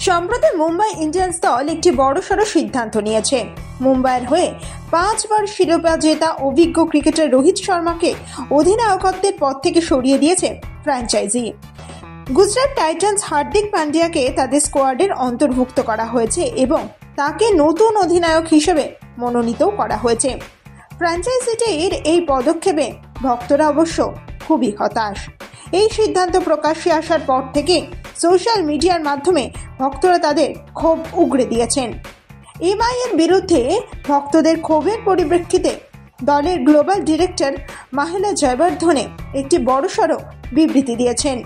সম্প্রতি মুম্বাই ইন্ডিয়ান্স দল একটি বড়সড় সিদ্ধান্ত নিয়েছে। মুম্বাইয়ের হয়ে 5 বার শিরোপা জেতা অভিজ্ঞ ক্রিকেটার রোহিত শর্মাকে অধিনায়কত্বের পদ থেকে সরিয়ে দিয়েছে ফ্র্যাঞ্চাইজি। গুজরাট টাইটান্স হার্দিক পান্ডিয়াকে তাদের স্কোয়াডের অন্তর্ভুক্ত করা হয়েছে এবং তাকে নতুন অধিনায়ক হিসেবে মনোনীত করা হয়েছে। ফ্র্যাঞ্চাইজিটির এই পদক্ষেপে ভক্তরা অবশ্য খুবই হতাশ। এই সিদ্ধান্ত প্রকাশ্যে আসার পর থেকে সোশ্যাল মিডিয়ার মাধ্যমে ভক্তরা তাদের ক্ষোভ উগরে দিয়েছেন। এমআই এর বিরুদ্ধে ভক্তদের ক্ষোভের পরিপ্রেক্ষিতে দলের গ্লোবাল ডিরেক্টর মাহেলা জয়বর্ধনে একটি বড়সড় বিবৃতি দিয়েছেন।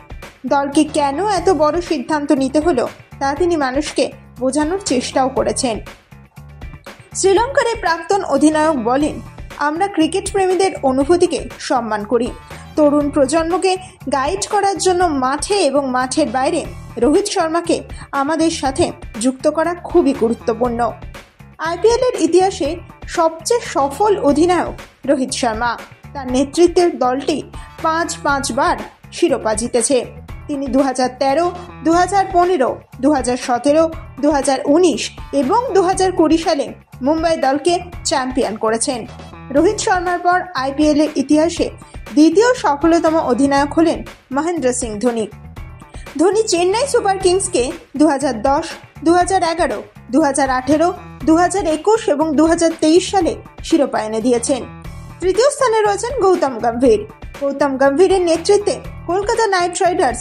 দলকে কেন এত বড় সিদ্ধান্ত নিতে হলো তা তিনি মানুষকে বোঝানোর চেষ্টাও করেছেন। শ্রীলঙ্কার এই প্রাক্তন অধিনায়ক বলেন, আমরা ক্রিকেট প্রেমীদের অনুভূতিকে সম্মান করি। তরুণ প্রজন্মকে গাইড করার জন্য মাঠে এবং মাঠের বাইরে রোহিত শর্মাকে আমাদের সাথে যুক্ত করা খুবই গুরুত্বপূর্ণ। আইপিএল এর ইতিহাসে সবচেয়ে সফল অধিনায়ক রোহিত শর্মা। তার নেতৃত্বের দলটি 5 বার শিরোপা জিতেছে। তিনি 2013, 2015, 2017, 2019 এবং 2020 সালে মুম্বাই দলকে চ্যাম্পিয়ন করেছেন। রোহিত শর্মার পর আইপিএল এর ইতিহাসে দ্বিতীয় সফলতম অধিনায়ক হলেন মহেন্দ্র সিং ধোনি। ধোনি চেন্নাই সুপার কিংসকে 2010, 2011, 2018, 2021 এবং 2023 সালে শিরোপা এনে দিয়েছেন। তৃতীয় স্থানে রয়েছেন গৌতম গম্ভীর। গৌতম গম্ভীরের নেতৃত্বে কলকাতা নাইট রাইডার্স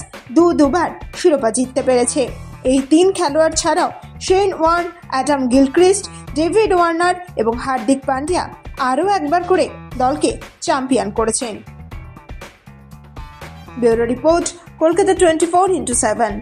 দুবার শিরোপা জিততে পেরেছে। এই 3 খেলোয়াড় ছাড়াও Shane Warne, Adam Gilchrist, David Warner এবং হার্দিক পান্ডিয়া আরও একবার করে দলকে চ্যাম্পিয়ন করেছেন। Bureau report, Kolkata 24x7।